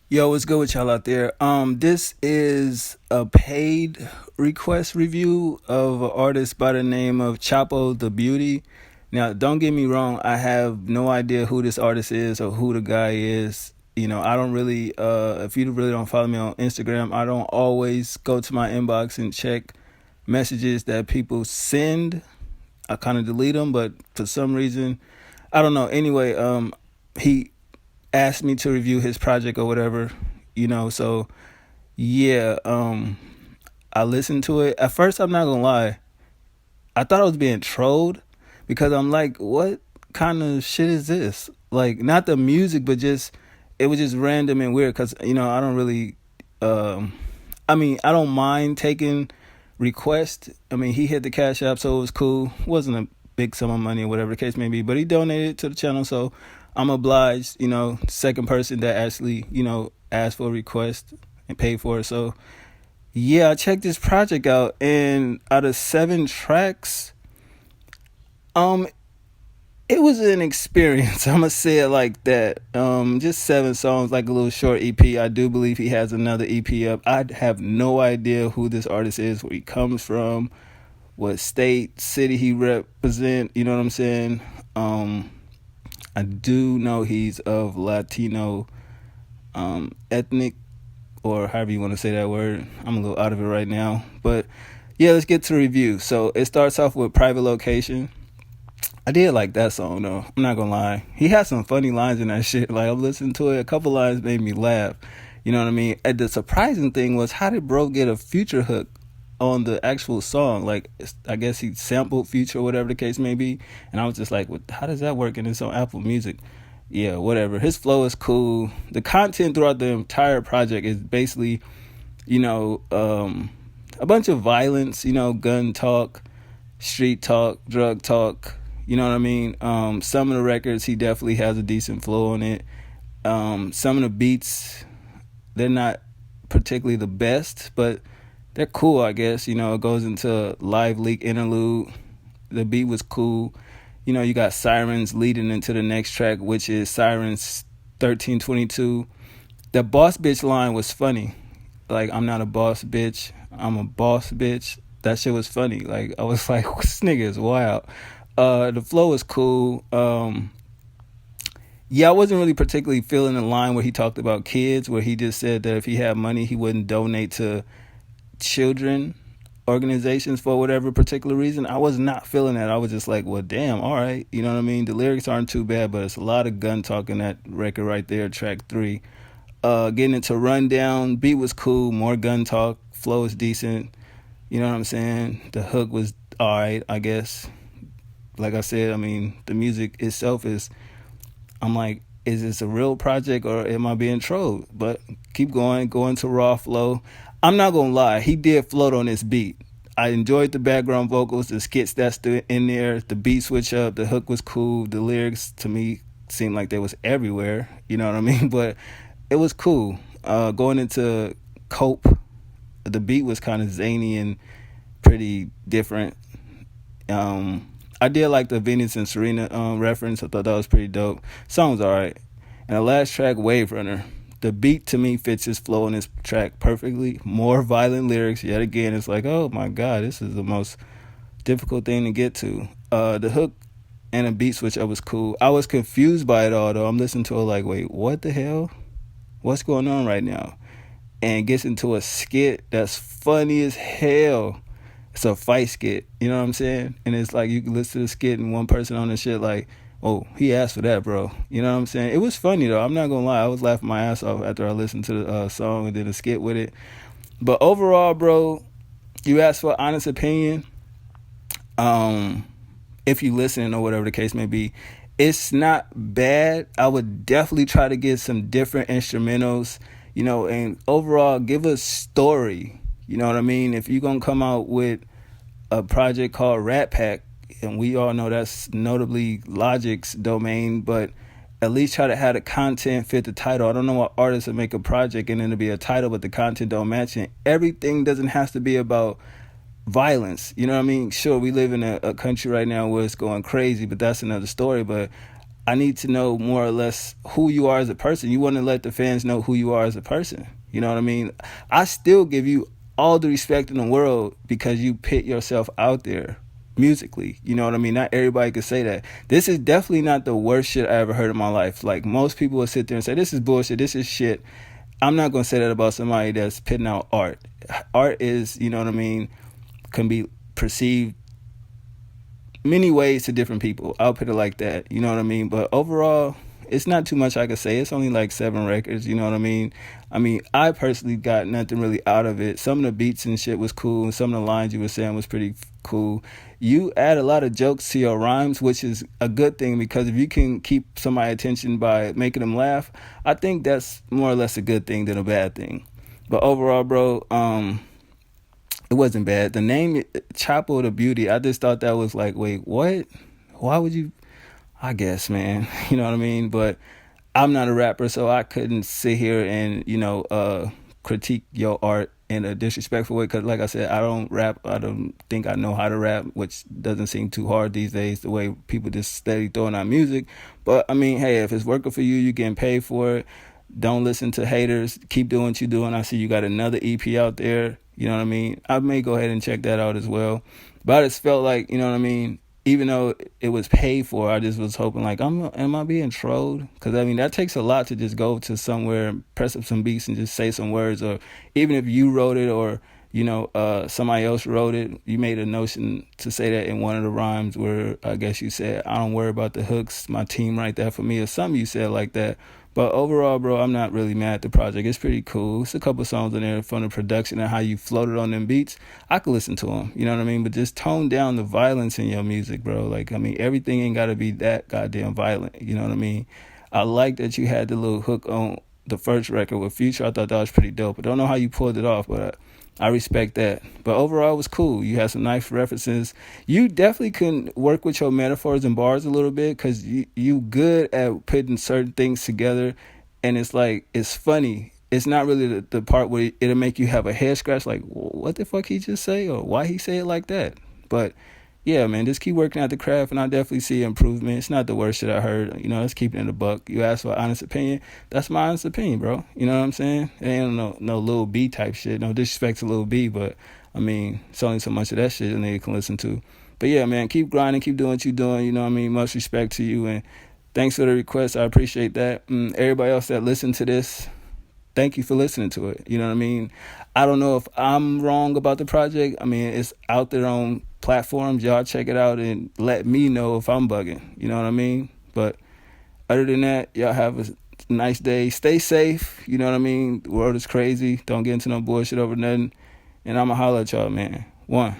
Yo, what's good with y'all out there? This is a paid request review of an artist by the name of Chapo the Beauty. Now, don't get me wrong, I have no idea who this artist is or who the guy is. I don't really, if you really don't follow me on Instagram, I don't always go to my inbox and check messages that people send. I kind of delete them, but for some reason, I don't know. Anyway, he asked me to review his project or whatever, so yeah, I listened to it. At first, I'm not gonna lie, I thought I was being trolled because I'm like, what kind of shit is this? Like, not the music, but just it was just random and weird because I don't really, I don't mind taking requests. I mean, he hit the cash app, so it was cool. It wasn't a big sum of money or whatever the case may be, but he donated to the channel, so I'm obliged. Second person that actually asked for a request and paid for it. So yeah, I checked this project out, and out of 7 tracks, um, it was an experience. I'm gonna say it like that. Just 7 songs, like a little short EP. I do believe he has another EP up. I have no idea who this artist is, where he comes from, what state, city he represent. You know what I'm saying? I do know he's of Latino ethnic, or however you want to say that word. I'm a little out of it right now, but yeah, let's get to the review. So it starts off with Private Location. I did like that song though. I'm not gonna lie. He had some funny lines in that shit. Like, I listened to it. A couple lines made me laugh. You know what I mean? And the surprising thing was, how did bro get a Future hook on the actual song? Like, I guess he sampled Future or whatever the case may be. And I was just like, how does that work? And it's on Apple Music. Yeah, whatever. His flow is cool. The content throughout the entire project is basically, a bunch of violence, gun talk, street talk, drug talk. You know what I mean? Some of the records, he definitely has a decent flow on it. Some of the beats, they're not particularly the best, but they're cool, I guess. It goes into Live Leak interlude. The beat was cool. You got Sirens leading into the next track, which is Sirens 1322. The boss bitch line was funny. Like, I'm not a boss bitch, I'm a boss bitch. That shit was funny. Like, I was like, this nigga is wild. The flow was cool. Yeah, I wasn't really particularly feeling the line where he talked about kids, where he just said that if he had money, he wouldn't donate to children organizations for whatever particular reason. I was not feeling that. I was just like, well, damn, all right. You know what I mean? The lyrics aren't too bad, but it's a lot of gun talk in that record right there, track 3. Getting into Rundown, beat was cool, more gun talk, flow is decent. You know what I'm saying? The hook was all right, I guess. Like I said, I mean, the music itself is, I'm like, is this a real project or am I being trolled? But keep going to raw flow. I'm not gonna lie, he did float on this beat. I enjoyed the background vocals, the skits that's in there, the beat switch up, the hook was cool, the lyrics to me seemed like they was everywhere. You know what I mean? But it was cool. Going into Cope, the beat was kind of zany and pretty different. I did like the Venus and Serena reference. I thought that was pretty dope. Song's alright. And the last track, Wave Runner. The beat to me fits his flow in this track perfectly. More violent lyrics. Yet again, it's like, oh my god, this is the most difficult thing to get to. The hook and the beat switch up was cool. I was confused by it all though. I'm listening to it like, wait, what the hell? What's going on right now? And gets into a skit that's funny as hell. It's a fight skit, you know what I'm saying? And it's like, you can listen to the skit and one person on the shit like, oh, he asked for that, bro. You know what I'm saying? It was funny though. I'm not gonna lie, I was laughing my ass off after I listened to the song and did a skit with it. But overall, bro, you asked for an honest opinion. If you listen or whatever the case may be, it's not bad. I would definitely try to get some different instrumentals, and overall give a story. You know what I mean? If you're gonna come out with a project called Rat Pack, and we all know that's notably Logic's domain, but at least try to have the content fit the title. I don't know what artists would make a project and then it'll be a title, but the content don't match it. Everything doesn't have to be about violence. You know what I mean? Sure, we live in a country right now where it's going crazy, but that's another story. But I need to know more or less who you are as a person. You want to let the fans know who you are as a person. You know what I mean? I still give you all the respect in the world because you put yourself out there musically. You know what I mean? Not everybody could say that. This is definitely not the worst shit I ever heard in my life. Like, most people will sit there and say, this is bullshit, this is shit. I'm not going to say that about somebody that's putting out art. Art is, you know what I mean, can be perceived many ways to different people. I'll put it like that. You know what I mean? But overall, it's not too much I could say. It's only like 7 records. You know what I mean? I personally got nothing really out of it. Some of the beats and shit was cool, and some of the lines you were saying was pretty cool. You add a lot of jokes to your rhymes, which is a good thing, because if you can keep somebody's attention by making them laugh, I think that's more or less a good thing than a bad thing. But overall, bro, it wasn't bad. The name Chapo the Beauty, I just thought that was like, wait, what? Why would you? I guess, man. You know what I mean? But I'm not a rapper, so I couldn't sit here and, critique your art in a disrespectful way. Because, like I said, I don't rap. I don't think I know how to rap, which doesn't seem too hard these days, the way people just steady throwing out music. But, I mean, hey, if it's working for you, you're getting paid for it. Don't listen to haters. Keep doing what you're doing. I see you got another EP out there. You know what I mean? I may go ahead and check that out as well. But I just felt like, you know what I mean? Even though it was paid for, I just was hoping, like, am I being trolled? Because, I mean, that takes a lot to just go to somewhere, press up some beats and just say some words. Or even if you wrote it, or, somebody else wrote it, you made a notion to say that in one of the rhymes where I guess you said, I don't worry about the hooks, my team write that for me, or something you said like that. But overall, bro, I'm not really mad at the project. It's pretty cool. It's a couple songs in there from the production and how you floated on them beats. I could listen to them, you know what I mean? But just tone down the violence in your music, bro. Like, I mean, everything ain't got to be that goddamn violent, you know what I mean? I like that you had the little hook on the first record with Future. I thought that was pretty dope. I don't know how you pulled it off, but I respect that. But overall, it was cool. You had some nice references. You definitely can work with your metaphors and bars a little bit, because you good at putting certain things together. And it's like, it's funny. It's not really the part where it'll make you have a head scratch, like, what the fuck he just say? Or why he say it like that? But yeah, man, just keep working at the craft, and I definitely see improvement. It's not the worst shit I heard. Let's keep it in the buck. You asked for an honest opinion. That's my honest opinion, bro. You know what I'm saying? It ain't no Lil B type shit. No disrespect to Lil B, but, I mean, it's only so much of that shit a nigga can listen to. But yeah, man, keep grinding, keep doing what you're doing. You know what I mean? Much respect to you, and thanks for the request. I appreciate that. Everybody else that listened to this, thank you for listening to it. You know what I mean? I don't know if I'm wrong about the project. I mean, it's out there on platforms. Y'all check it out and let me know if I'm bugging. You know what I mean? But other than that, y'all have a nice day. Stay safe. You know what I mean? The world is crazy. Don't get into no bullshit over nothing. And I'ma holler at y'all, man. One.